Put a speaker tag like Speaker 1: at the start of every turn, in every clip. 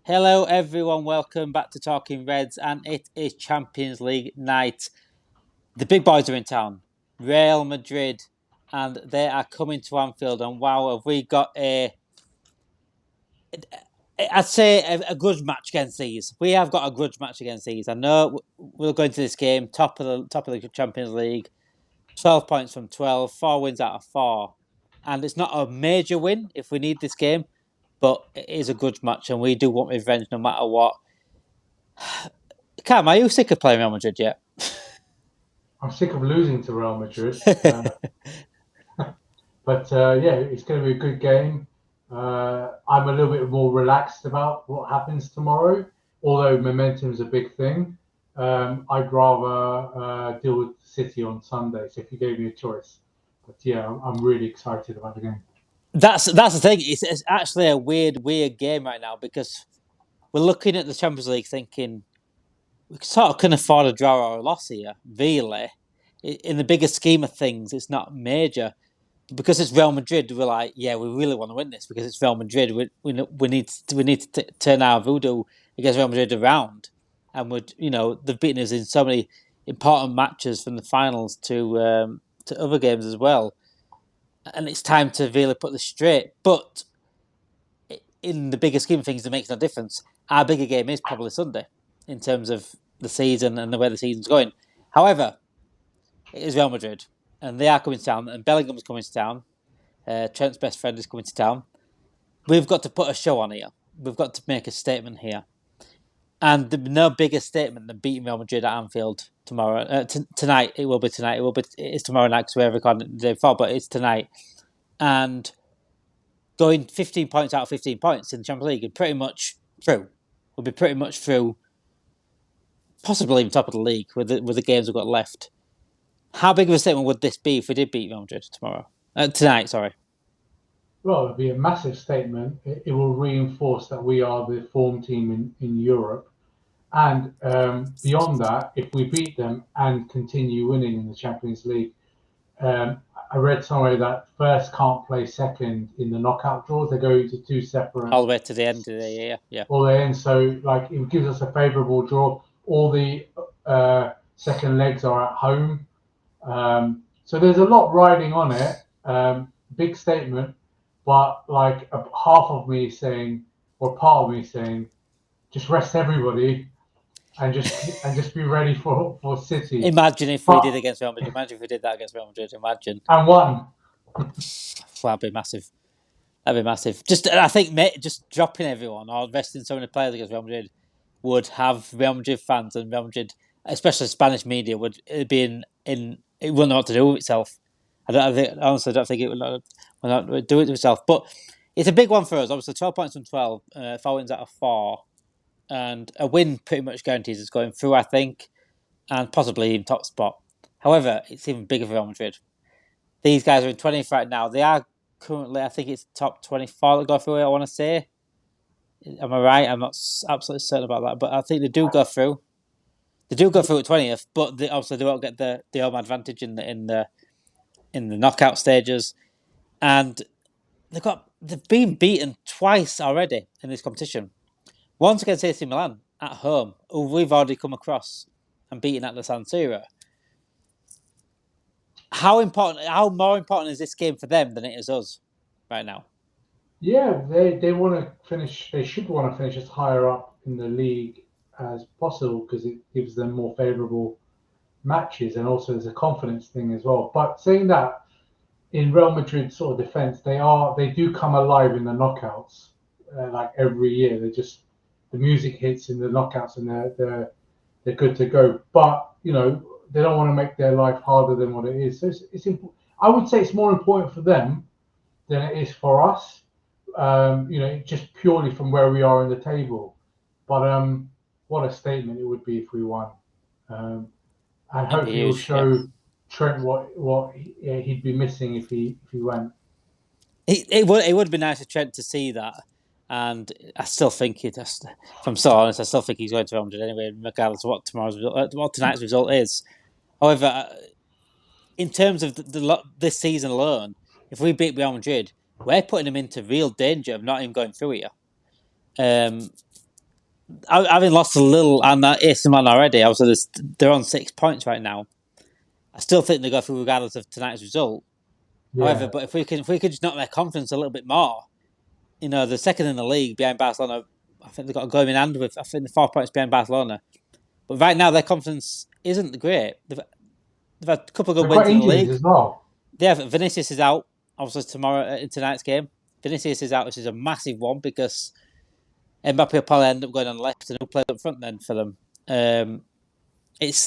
Speaker 1: Hello, everyone. Welcome back to Talking Reds, and it is Champions League night. The big boys are in town, Real Madrid, and they are coming to Anfield. And wow, have we got I'd say a grudge match against these. We have got a grudge match against these. I know we'll go into this game top of the Champions League, 12 points from 12, 4 wins out of 4, and it's not a major win if we need this game, but it is a grudge match, and we do want revenge no matter what. Cam, are you sick of playing Real Madrid yet?
Speaker 2: I'm sick of losing to Real Madrid, but yeah, it's going to be a good game. I'm a little bit more relaxed about what happens tomorrow, although momentum is a big thing. I'd rather deal with City on Sunday. So if you gave me a choice, but yeah, I'm really excited about the game.
Speaker 1: That's the thing. It's actually a weird game right now because we're looking at the Champions League thinking we sort of can afford a draw or a loss here. Really, in the bigger scheme of things, it's not major. Because it's Real Madrid, we're like, yeah, we really want to win this because it's Real Madrid. We need to turn our voodoo against Real Madrid around, and they've beaten us in so many important matches from the finals to other games as well, and it's time to really put this straight. But in the bigger scheme of things, it makes no difference. Our bigger game is probably Sunday in terms of the season and the way the season's going. However, it is Real Madrid, and they are coming to town, and Bellingham's coming to town. Trent's best friend is coming to town. We've got to put a show on here. We've got to make a statement here. And no bigger statement than beating Real Madrid at Anfield tomorrow. Tonight, it will be tonight. It's tomorrow night because we're recording the day before, but it's tonight. And going 15 points out of 15 points in the Champions League and pretty much through. We'll be pretty much through, possibly even top of the league with the games we've got left. How big of a statement would this be if we did beat Real Madrid tomorrow? Tonight, sorry.
Speaker 2: Well, it'll be a massive statement. It will reinforce that we are the form team in Europe. And beyond that, if we beat them and continue winning in the Champions League, I read somewhere that first can't play second in the knockout draws. They go into two separate
Speaker 1: All the way to the end of the year, yeah.
Speaker 2: all the end. So like it gives us a favourable draw. All the second legs are at home. So there's a lot riding on it. Big statement, but like half of me is saying, or part of me is saying, just rest everybody and just be ready for City.
Speaker 1: Imagine if we did
Speaker 2: But
Speaker 1: against Real Madrid. Imagine if we did that against Real Madrid. Imagine.
Speaker 2: and one,
Speaker 1: That'd be massive. That'd be massive. I think, mate, just dropping everyone or resting so many players against Real Madrid would have Real Madrid fans and Real Madrid, especially Spanish media, would be in. It wouldn't know what to do with itself. Honestly, I don't think it would do it to itself. But it's a big one for us. Obviously, 12 points from 12, 4 wins out of 4, and a win pretty much guarantees us going through, I think, and possibly in top spot. However, it's even bigger for Real Madrid. These guys are in 20th right now. They are currently, I think it's top 24 that go through it, I want to say. Am I right? I'm not absolutely certain about that, but I think they do go through. They do go through at 20th, but they obviously they won't get the home advantage in the knockout stages. And they've been beaten twice already in this competition. Once against AC Milan at home, who we've already come across and beaten at the San Siro. How more important is this game for them than it is us right now?
Speaker 2: yeah, they want to finish. They should want to finish as higher up in the league as possible because it gives them more favourable matches, and also there's a confidence thing as well. But saying that, in Real Madrid sort of defense, they do come alive in the knockouts. Like every year, they just the music hits in the knockouts, and they're good to go. But they don't want to make their life harder than what it is. So I would say it's more important for them than it is for us. Just purely from where we are in the table. But what a statement it would be if we won. Um, and
Speaker 1: That'd be
Speaker 2: hopefully it will
Speaker 1: huge. Yeah.
Speaker 2: show Trent what he'd be missing if he went.
Speaker 1: It would be nice for Trent to see that, and I still think if I'm so honest, I still think he's going to 100 anyway, regardless of what tonight's result is. However, in terms of this season alone, if we beat Real Madrid, we're putting them into real danger of not even going through here. Um, having lost a little and AC Milan already, obviously they're on 6 points right now. I still think they go through regardless of tonight's result. However,
Speaker 2: Yeah.
Speaker 1: but if we could just knock their confidence a little bit more, they're second in the league behind Barcelona. I think they've got a go in hand with. I think they're 4 points behind Barcelona. But right now their confidence isn't great. They've had a couple of good
Speaker 2: They've got
Speaker 1: wins in the
Speaker 2: injuries
Speaker 1: league.
Speaker 2: as well.
Speaker 1: Yeah, Vinicius is out. Obviously tomorrow in tonight's game, Vinicius is out, which is a massive one because Mbappe will probably end up going on the left and who plays up front then for them. It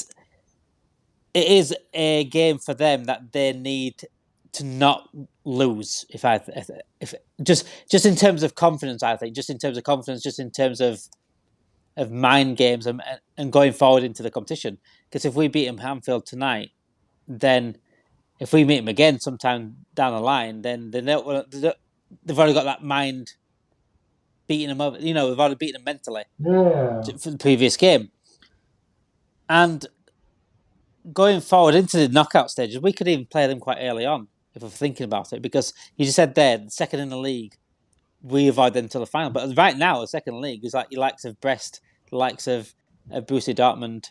Speaker 1: is a game for them that they need to not lose. If just in terms of confidence, I think just in terms of confidence, just in terms of mind games and going forward into the competition. Because if we beat them Anfield tonight, then if we meet them again sometime down the line, then they've already got that mind beating them over. We've already beaten them mentally
Speaker 2: Yeah.
Speaker 1: for the previous game. And going forward into the knockout stages, we could even play them quite early on if we're thinking about it, because you just said there, the second in the league, we avoid them until the final. But right now, the second league is like your likes of Brest, the likes of Borussia Dortmund,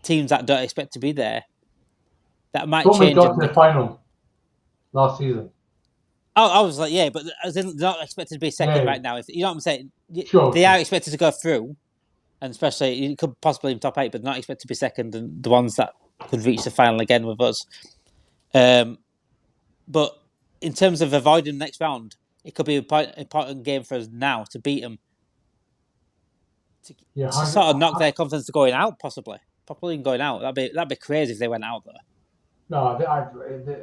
Speaker 1: teams that don't expect to be there. That might
Speaker 2: Dortmund
Speaker 1: change.
Speaker 2: got to the final last season.
Speaker 1: Oh, I was like, yeah, but they're not expected to be second
Speaker 2: Yeah.
Speaker 1: right now. If you know what I'm saying,
Speaker 2: Sure.
Speaker 1: they are expected to go through, and especially you could possibly in top 8, but not expected to be second, and the ones that could reach the final again with us. But in terms of avoiding the next round, it could be an important game for us now to beat them,
Speaker 2: Yeah.
Speaker 1: to sort of knock their confidence to going out, possibly going out. That'd be crazy if they went out there.
Speaker 2: No,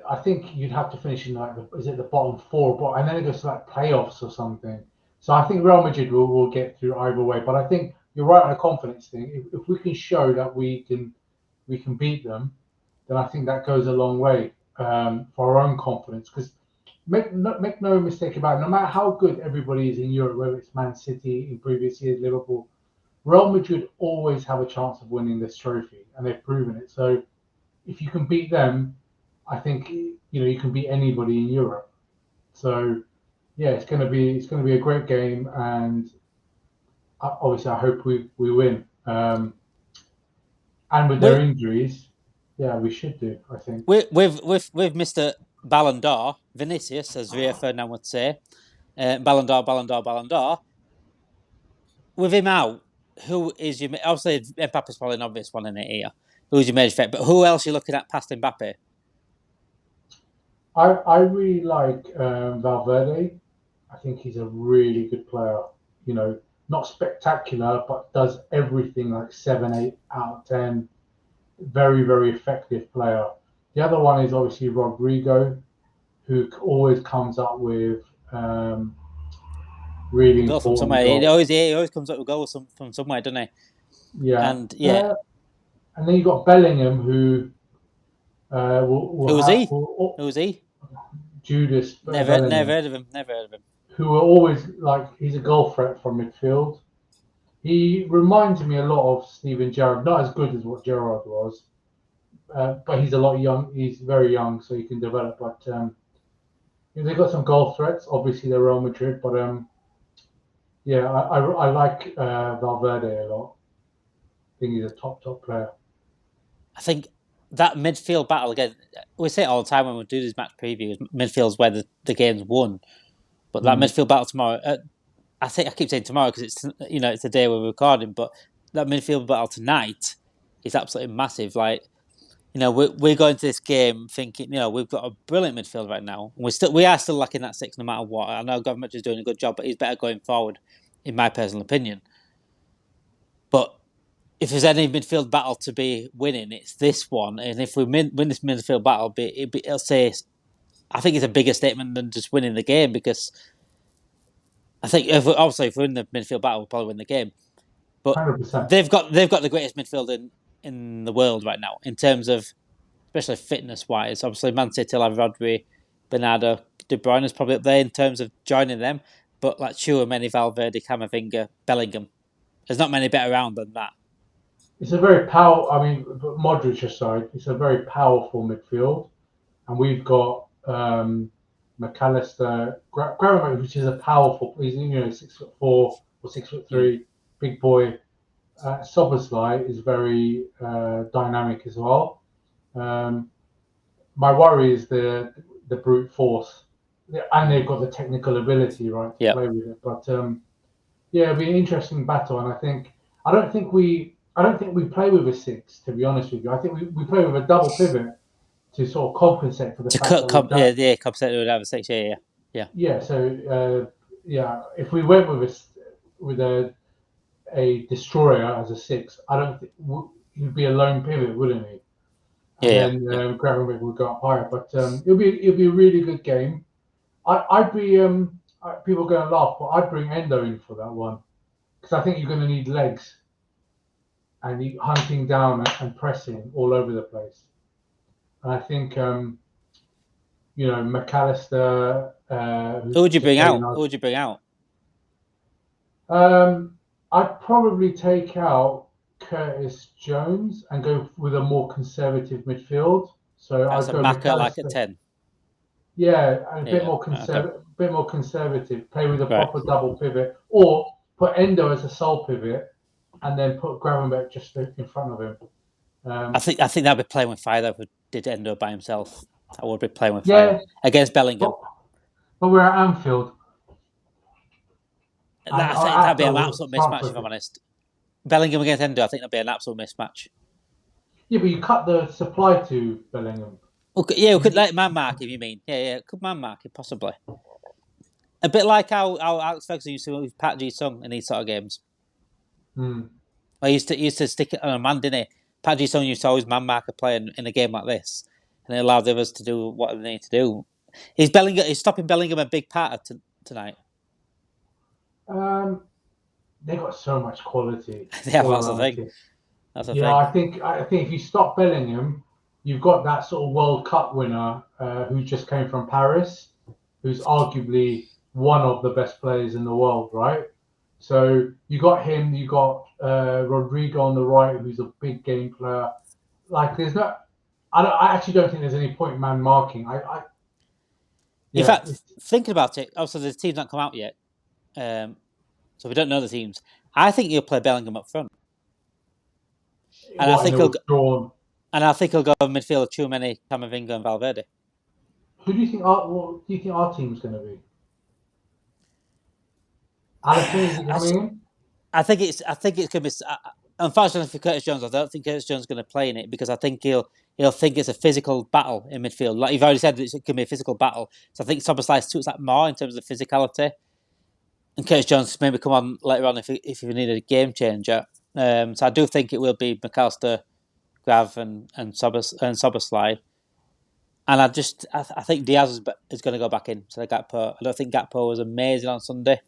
Speaker 2: I think you'd have to finish in like the bottom four, but and then it goes to like playoffs or something. So I think Real Madrid will get through either way. But I think you're right on the confidence thing. If we can show that we can beat them, then I think that goes a long way for our own confidence. Because make no mistake about it, no matter how good everybody is in Europe, whether it's Man City in previous years, Liverpool, Real Madrid always have a chance of winning this trophy, and they've proven it. So if you can beat them, I think you can beat anybody in Europe. So yeah, it's gonna be a great game, and obviously I hope we win. And with their
Speaker 1: With
Speaker 2: injuries, yeah, we should do. I think.
Speaker 1: with Mr. Ballon d'Or, Vinicius, as Rio Ferdinand would say, Ballon d'Or, Ballon d'Or, Ballon d'Or. With him out, who is your obviously Mbappe's probably an obvious one in it here. Who's your major fit? But who else are you looking at past Mbappe?
Speaker 2: I really like Valverde. I think he's a really good player. Not spectacular, but does everything like 7, 8 out of 10. Very, very effective player. The other one is obviously Rodrigo, who always comes up with really
Speaker 1: Goal from
Speaker 2: important
Speaker 1: somewhere.
Speaker 2: goals.
Speaker 1: He always comes up with goals from somewhere, doesn't he?
Speaker 2: Yeah.
Speaker 1: And yeah,
Speaker 2: And then you've got Bellingham, who will
Speaker 1: who was
Speaker 2: have
Speaker 1: he? Who was he?
Speaker 2: Judas
Speaker 1: Never
Speaker 2: Bellingham,
Speaker 1: heard of him. Never heard of him.
Speaker 2: who are always like he's a goal threat from midfield. He reminds me a lot of Steven Gerrard, not as good as what Gerrard was, but he's a lot young. He's very young, so he can develop. But they've got some goal threats. Obviously, they're Real Madrid, but yeah, I like Valverde a lot. I think he's a top player.
Speaker 1: I think that midfield battle again. We say it all the time when we do these match previews. Midfield's where the game's won, but that midfield battle tomorrow. I keep saying tomorrow because it's the day we're recording, but that midfield battle tonight is absolutely massive. Like we're going to this game thinking we've got a brilliant midfield right now. We are still lacking that six no matter what. I know Government is doing a good job, but he's better going forward, in my personal opinion. But if there's any midfield battle to be winning, it's this one. And if we win this midfield battle, it'll say, I think it's a bigger statement than just winning the game, because I think if we win the midfield battle, we'll probably win the game. But
Speaker 2: 100%.
Speaker 1: they've got the greatest midfield in the world right now in terms of, especially fitness wise. Obviously, Man City will have Rodri, Bernardo, De Bruyne is probably up there in terms of joining them. But like Tchouaméni, Valverde, Camavinga, Bellingham, there's not many better around than that.
Speaker 2: It's a very powerful. I mean, Modric aside, it's a very powerful midfield, and we've got McAllister, Gravenberch, which is a powerful. He's 6'4" or 6'3", big boy Soboslai is very dynamic as well. My worry is the brute force, and they've got the technical ability, right, to play with it. But yeah, it'll be an interesting battle, and I don't think we play with a six. To be honest with you, I think we play with a double pivot to sort of compensate for the fact that we've done.
Speaker 1: Yeah, compensate with a six. Yeah.
Speaker 2: Yeah. So if we went with a destroyer as a six, I don't think he'd be a lone pivot, wouldn't he? And then Gravenberg would go up higher. But it'll be a really good game. I'd be people are going to laugh, but I'd bring Endo in for that one because I think you're going to need legs and hunting down and pressing all over the place. And I think McAllister.
Speaker 1: Who would you bring out? Who would you bring out?
Speaker 2: I'd probably take out Curtis Jones and go with a more conservative midfield. So
Speaker 1: I'd go Maka like at 10.
Speaker 2: Yeah, and a bit more conservative. Play with a proper double pivot, or put Endo as a sole pivot, and then put Gravenberch just in front of him.
Speaker 1: I think that'd be playing with fire though. If we did Endo by himself, I would be playing with fire against Bellingham.
Speaker 2: But we're at Anfield.
Speaker 1: I think that'd be an absolute mismatch, if I'm honest. Bellingham against Endo, I think that'd be an absolute mismatch.
Speaker 2: Yeah, but you cut the supply to Bellingham.
Speaker 1: Okay, we could let man mark him, you mean? Yeah, could man mark him, possibly. A bit like how Alex Ferguson used to with Pat G. Sung in these sort of games. I used to stick it on a man, didn't he? Pat G. Sung used to always man mark a player in a game like this, and it allowed others to do what they need to do. Is stopping Bellingham a big part of tonight?
Speaker 2: They got so much quality.
Speaker 1: That's the thing.
Speaker 2: I think if you stop Bellingham, you've got that sort of World Cup winner who just came from Paris, who's arguably one of the best players in the world, right? So you got him, you got Rodrigo on the right, who's a big game player. Like, I actually don't think there's any point in man marking.
Speaker 1: In fact, thinking about it, also the team's not come out yet, so we don't know the teams. I think he'll play Bellingham up front, and I think he'll go midfield Tchouaméni, Camavinga, and Valverde.
Speaker 2: Who do you think? What do you think our team's going to be? Alisson is coming in.
Speaker 1: I think it's going to be. Unfortunately for Curtis Jones, I don't think Curtis Jones is going to play in it because I think he'll think it's a physical battle in midfield. Like you've already said, it's going to be a physical battle. So I think Soboslai suits that more in terms of physicality. And Curtis Jones maybe come on later on if you need a game changer. So I do think it will be McAllister, Grav, and Soboslai. And I think Diaz is going to go back in to the Gakpo. I don't think Gakpo was amazing on Sunday.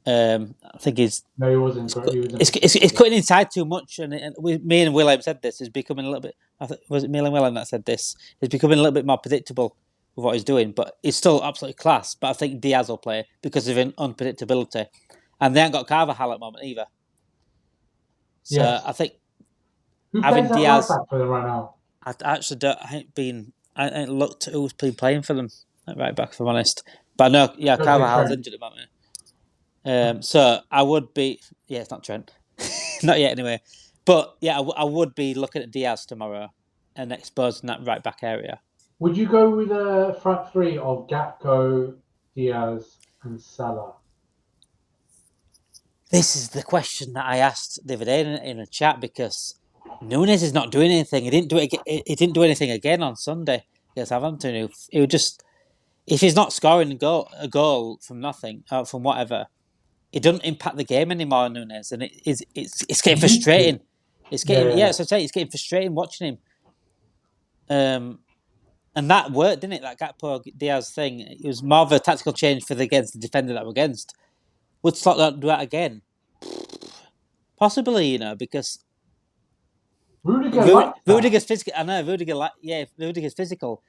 Speaker 1: I think he wasn't. It's cutting inside too much, and me and William said this. Is becoming a little bit. Was it me and William that said this? It's becoming a little bit more predictable with what he's doing, but it's still absolutely class. But I think Diaz will play because of unpredictability, and they haven't got Carvajal at the moment either. So I think
Speaker 2: having Diaz right back for them right now.
Speaker 1: I actually don't. I ain't looked who's been playing for them right back. If I'm honest, but no, Carvajal's injured at the moment. So I would be, it's not Trent, not yet anyway. But yeah, I would be looking at Diaz tomorrow and exposing that right back area.
Speaker 2: Would you go with a front three of Gakpo, Diaz, and Salah?
Speaker 1: This is the question that I asked the other day in a chat because Núñez is not doing anything. He didn't do it. He didn't do anything again on Sunday against Southampton. He would just, if he's not scoring a goal from nothing, from whatever. It doesn't impact the game anymore, Núñez, and it's getting frustrating. It's getting so I say it's getting frustrating watching him. And that worked, didn't it? That Gakpo Diaz thing. It was more of a tactical change against the defender that we're against. Would Slot do that again? Possibly, because Rudiger's physical. I know Rudiger's physical,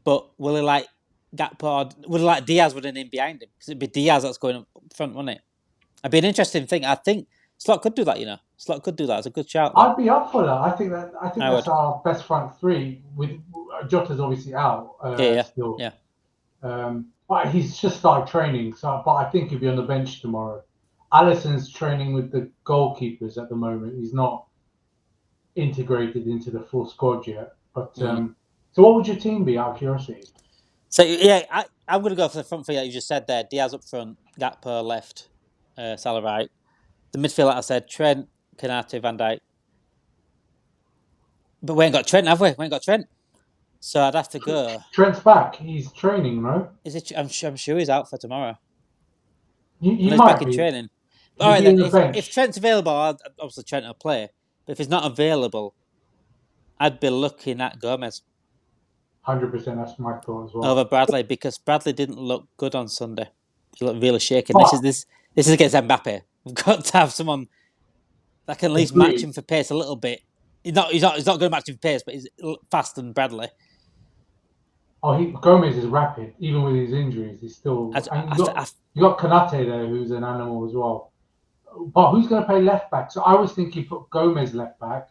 Speaker 1: but will he like Gakpo? Would he like Diaz with an in behind him? Because it'd be Diaz that's going up front, wouldn't it? It'd be an interesting thing. I think Slot could do that. Slot could do that. It's a good shout.
Speaker 2: I'd be up for that. I think that's our best front three. With Jota's obviously out. Still.
Speaker 1: Yeah.
Speaker 2: But he's just started training. But I think he'll be on the bench tomorrow. Alisson's training with the goalkeepers at the moment. He's not integrated into the full squad yet. But so what would your team be, out of curiosity?
Speaker 1: So yeah, I'm going to go for the front three that you just said there. Diaz up front, Gakpo left, Salah right. The midfield, like I said, Trent, Konate, Van Dijk. But we ain't got Trent, have we? We ain't got Trent. So I'd have to go.
Speaker 2: Trent's back. He's training, no?
Speaker 1: Is it? I'm sure he's out for tomorrow.
Speaker 2: He
Speaker 1: He's back
Speaker 2: might
Speaker 1: in
Speaker 2: be.
Speaker 1: training. All
Speaker 2: He'll
Speaker 1: right
Speaker 2: be on
Speaker 1: then.
Speaker 2: the
Speaker 1: If
Speaker 2: bench.
Speaker 1: Trent's available, obviously Trent will play. But if he's not available, I'd be looking at Gomez
Speaker 2: 100%. That's my thought as well.
Speaker 1: over Bradley because Bradley didn't look good on Sunday. He looked really shaken.
Speaker 2: But,
Speaker 1: This is against Mbappe. We've got to have someone that can at least match him for pace a little bit. He's not going to match him for pace, but he's faster than Bradley.
Speaker 2: Gomez is rapid, even with his injuries. He's still. You got Konate there, who's an animal as well. But who's going to play left back? So I was thinking put Gomez left back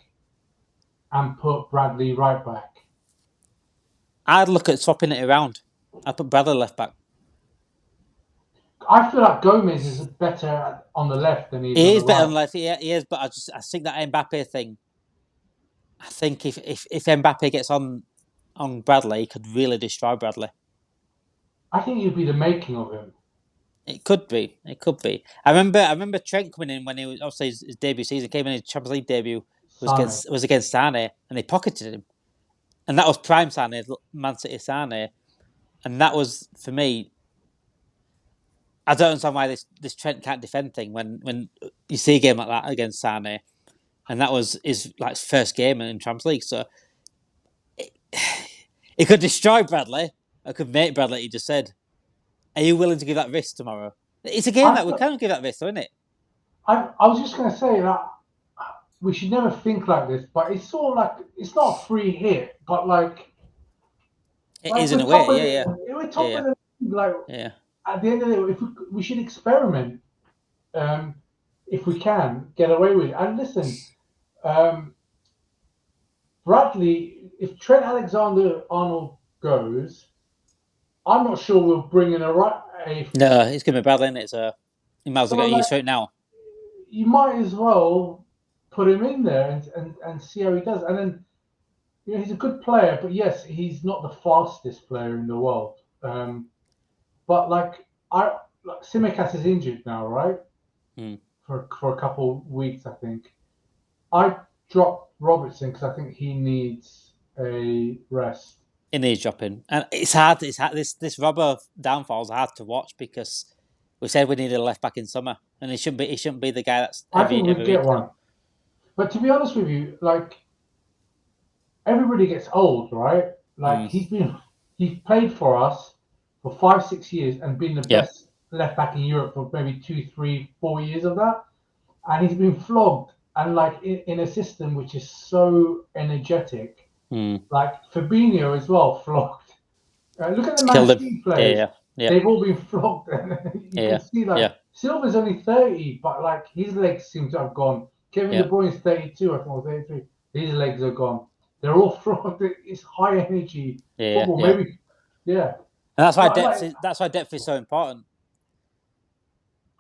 Speaker 2: and put Bradley right back.
Speaker 1: I'd look at swapping it around. I'd put Bradley left back.
Speaker 2: I feel like Gomez is better on the left than he is on the right.
Speaker 1: He is better on the left. He is, but I think that Mbappe thing. I think if Mbappe gets on Bradley, he could really destroy Bradley.
Speaker 2: I think it'd be the making of him.
Speaker 1: It could be. I remember Trent coming in when he was obviously his debut season came in. His Champions League debut was against Sane, and they pocketed him, and that was prime Sane, Man City Sane, and that was for me. I don't understand why this Trent can't defend thing when you see a game like that against Sane, and that was his first game in Champions League. So it could destroy Bradley. I could make Bradley. He just said, "Are you willing to give that risk tomorrow?" It's a game that we can't give that risk, isn't it?
Speaker 2: I was just going to say that we should never think like this, but it's sort of like it's not a free hit, but
Speaker 1: it is in a way. Yeah.
Speaker 2: We're top of the league, At the end of the day, we should experiment if we can get away with it. And listen, Bradley, if Trent Alexander-Arnold goes, I'm not sure we'll bring in
Speaker 1: No, it's going to be Bradley, isn't it? So you might as well get used to it now.
Speaker 2: You might as well put him in there and see how he does. And then he's a good player, but yes, he's not the fastest player in the world. But Tsimikas is injured now, right? For a couple weeks, I think. I dropped Robertson because I think he needs a rest.
Speaker 1: He needs dropping, and it's hard. This Robbo downfall is hard to watch because we said we needed a left back in summer, and he shouldn't be the guy that's.
Speaker 2: I think we'd get one. But to be honest with you, everybody gets old, right? He's played for us for 5-6 years and been the best left back in Europe for maybe 2, 3, 4 years of that, and he's been flogged and in a system which is so energetic. Like Fabinho as well, flogged. Look at the Man City players. Yeah. They've all been flogged. You can see Silva's only 30, but his legs seem to have gone. Kevin De Bruyne's 32, I think, or 33. His legs are gone. They're all flogged. It's high energy football. Maybe, And
Speaker 1: that's why depth is so important.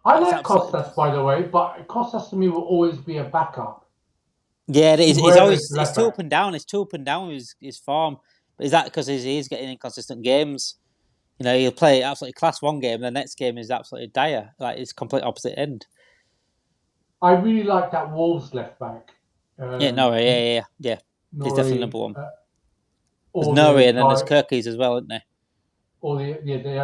Speaker 2: I like Costas, by the way, but Costas to me will always be a backup.
Speaker 1: Yeah, it's too up and down. It's too up and down with his form. But is that because he's getting inconsistent games? He'll play absolutely class one game, and the next game is absolutely dire. It's complete opposite end.
Speaker 2: I really like that Wolves left back.
Speaker 1: Norrie, yeah. He's definitely number one. There's Norrie, and then there's Kirkies as well, isn't there?
Speaker 2: Or the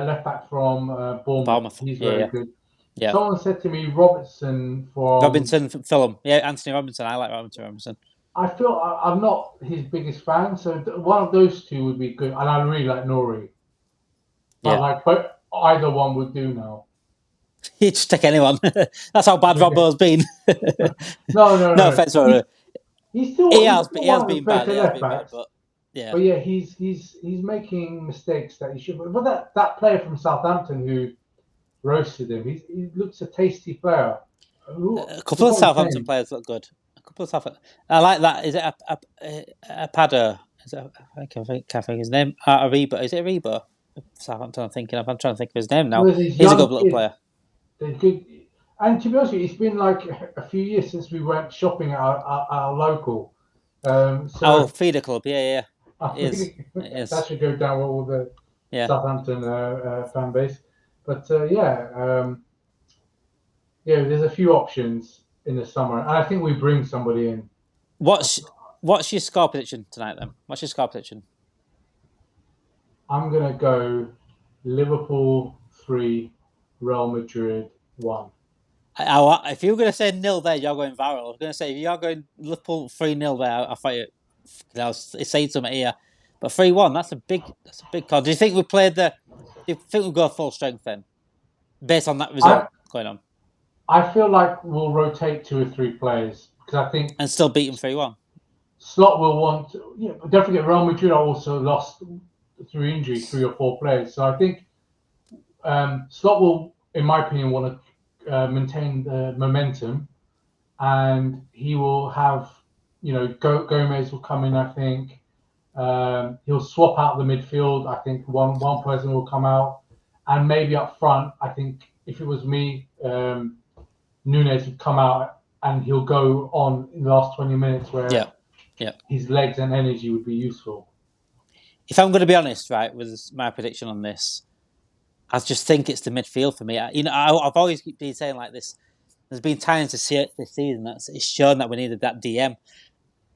Speaker 2: left back from Bournemouth. He's very good.
Speaker 1: Yeah.
Speaker 2: Someone said to me Robinson from
Speaker 1: Fulham. Yeah, Anthony Robinson. I like Robinson.
Speaker 2: I feel I'm not his biggest fan, so one of those two would be good, and I really like Norrie. But either one would do now.
Speaker 1: You just take anyone. That's how bad Robbo's been.
Speaker 2: No
Speaker 1: offense,
Speaker 2: he has
Speaker 1: been bad. But
Speaker 2: he's making mistakes that he shouldn't. But that player from Southampton who roasted him, he looks a tasty player.
Speaker 1: A couple of Southampton players look good. I like that. Is it a Padder? I can't think his name. Ariba. Is it Ariba? Southampton. I'm trying to think of his name now. He's a good little player.
Speaker 2: They're good. And to be honest with you, it's been like a few years since we went shopping at our local. So
Speaker 1: feeder club, yeah.
Speaker 2: I
Speaker 1: It is.
Speaker 2: think
Speaker 1: It
Speaker 2: that
Speaker 1: is.
Speaker 2: should go down with all the
Speaker 1: Yeah.
Speaker 2: Southampton fan base. But yeah, there's a few options in the summer, and I think we bring somebody in.
Speaker 1: What's your score prediction tonight then? What's your score prediction?
Speaker 2: I'm gonna go Liverpool 3, Real Madrid 1.
Speaker 1: If you were going to say nil there, you're going viral. I was going to say if you're going Liverpool 3-0 there, I thought I was saying something here, but 3-1. That's a big call. Do you think we played the? Do you think we'll go full strength then, based on that result going on,
Speaker 2: I feel like we'll rotate 2 or 3 players because I think
Speaker 1: and still beat them 3-1?
Speaker 2: Slot will want. Don't forget Real Madrid also lost through injury 3 or 4 players. So I think Slot will, in my opinion, want to maintain the momentum, and he will have, Gomez will come in. I think he'll swap out the midfield. I think one person will come out, and maybe up front. I think if it was me, Nunes would come out and he'll go on in the last 20 minutes where his legs and energy would be useful.
Speaker 1: If I'm going to be honest, right, with my prediction on this, I just think it's the midfield for me. I've always been saying like this. There's been times this season that it's shown that we needed that DM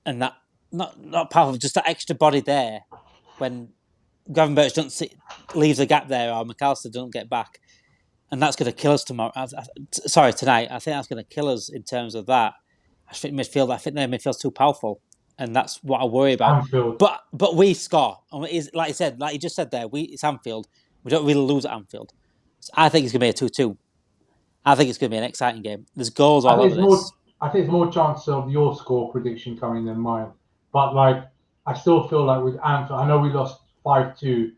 Speaker 1: and that not powerful, just that extra body there when Gravenberch leaves a gap there or McAllister doesn't get back, and that's going to kill us tomorrow. Tonight. I think that's going to kill us in terms of that. I think their midfield's too powerful, and that's what I worry about.
Speaker 2: Anfield.
Speaker 1: But we score, and like you said, like you just said there, it's Anfield. We don't really lose at Anfield. So I think it's going to be a 2-2. I think it's going to be an exciting game. There's goals all over this.
Speaker 2: I think there's more chance of your score prediction coming than mine. But I still feel like with Anfield, I know we lost 5-2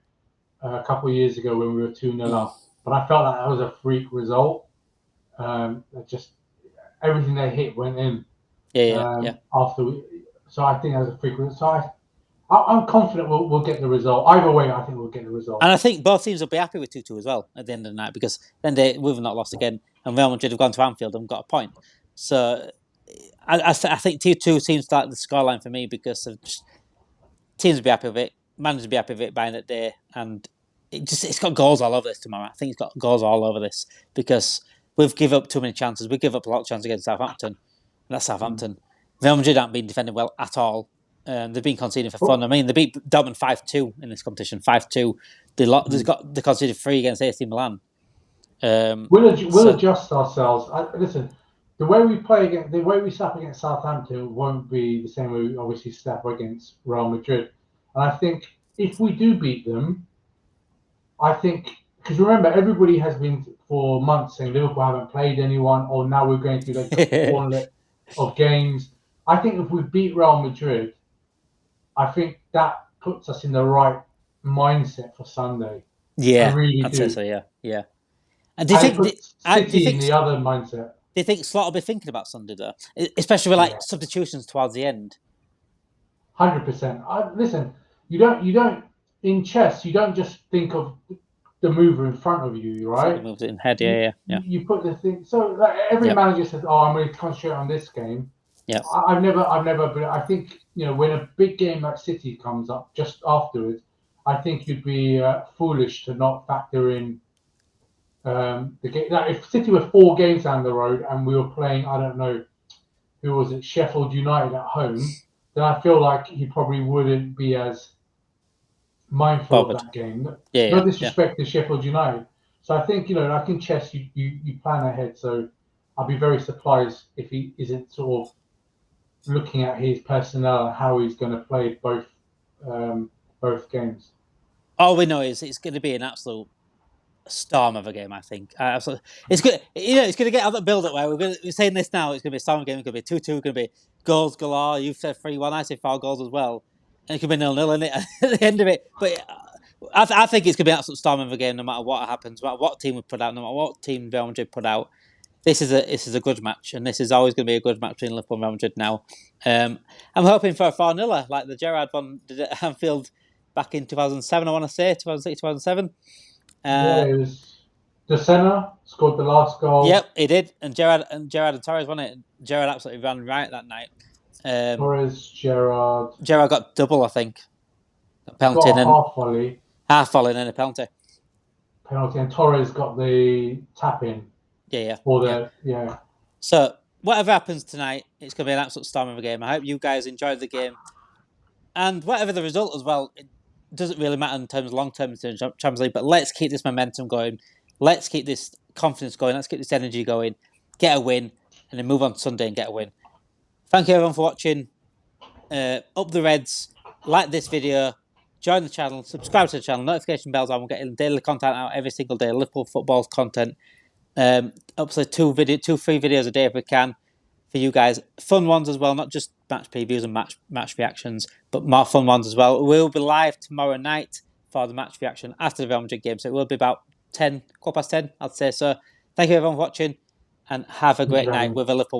Speaker 2: a couple of years ago when we were 2-0 up, but I felt like that was a freak result. Just everything they hit went in.
Speaker 1: Yeah.
Speaker 2: So I think that was a freak result. So I'm confident we'll get the result. Either way, I think we'll get the result.
Speaker 1: And I think both teams will be happy with 2-2 as well at the end of the night because then we've not lost again, and Real Madrid have gone to Anfield and got a point. So I think 2-2 seems like the scoreline for me because teams will be happy with it, managers will be happy with it by that day, and it's got goals all over this tomorrow. I think it's got goals all over this because we've given up too many chances. We give up a lot of chances against Southampton, and that's Southampton. Real Madrid haven't been defending well at all. They've been conceding for fun. I mean, they beat Dortmund 5-2 in this competition. 5-2. They conceded 3 against AC Milan.
Speaker 2: We'll adjust ourselves. Listen, the way we step against Southampton won't be the same way we obviously step against Real Madrid. And I think if we do beat them, because remember, everybody has been for months saying Liverpool haven't played anyone, or now we're going through the gauntlet of games. I think if we beat Real Madrid, I think that puts us in the right mindset for Sunday.
Speaker 1: Yeah,
Speaker 2: I really
Speaker 1: I'd
Speaker 2: do.
Speaker 1: say so. Yeah. And do you think
Speaker 2: City in the other mindset?
Speaker 1: Do you think Slot will be thinking about Sunday though, especially with substitutions towards the end?
Speaker 2: 100%. Listen, you don't in chess. You don't just think of the mover in front of you, right?
Speaker 1: Moves it in head. Yeah.
Speaker 2: You put the thing. So every manager says, "Oh, I'm going to concentrate on this game."
Speaker 1: Yeah.
Speaker 2: I've never. But I think when a big game like City comes up just afterwards, I think you'd be foolish to not factor in the game. Like if City were 4 games down the road and we were playing, I don't know, who was it, Sheffield United at home, then I feel like he probably wouldn't be as mindful of that game. No disrespect to Sheffield United. So I think like in chess, you plan ahead. So I'll be very surprised if he isn't sort of looking at his personnel and how he's going to play both games.
Speaker 1: All we know is it's going to be an absolute storm of a game. I think absolutely. It's good. It's going to get out the build-up where we're saying this now. It's going to be a storm game. It's going to be 2-2. It's going to be goals galore. You've said 3-1. I said 4 goals as well. And it could be 0-0 in it at the end of it. But I think it's going to be an absolute storm of a game, no matter what happens, no matter what team we put out, no matter what team Real Madrid put out. This is a good match, and this is always going to be a good match between Liverpool and Real Madrid now. I'm hoping for a 4-0 like the Gerrard one did at Anfield back in 2007. I want to say 2006, 2007.
Speaker 2: It was. De Sena scored the last goal.
Speaker 1: Yep, he did. And Gerrard and Torres won it. Gerrard absolutely ran right that night.
Speaker 2: Torres, Gerrard.
Speaker 1: Gerrard got double, I think. A penalty
Speaker 2: Got a
Speaker 1: and
Speaker 2: half
Speaker 1: volley and then a penalty.
Speaker 2: And Torres got the tap in.
Speaker 1: Yeah.
Speaker 2: So
Speaker 1: whatever happens tonight, it's going to be an absolute storm of a game. I hope you guys enjoyed the game. And whatever the result as well, it doesn't really matter in terms of long-term in terms of Champions League, but let's keep this momentum going. Let's keep this confidence going. Let's keep this energy going. Get a win, and then move on to Sunday and get a win. Thank you everyone for watching. Up the Reds. Like this video. Join the channel. Subscribe to the channel. Notification bells on. We're getting daily content out every single day. Liverpool football content. Up to 3 videos a day if we can for you guys. Fun ones as well, not just match previews and match reactions, but more fun ones as well. We'll be live tomorrow night for the match reaction after the Real Madrid game, so it will be about 10, 10:15, I'd say. So thank you everyone for watching, and have a great night with a Liverpool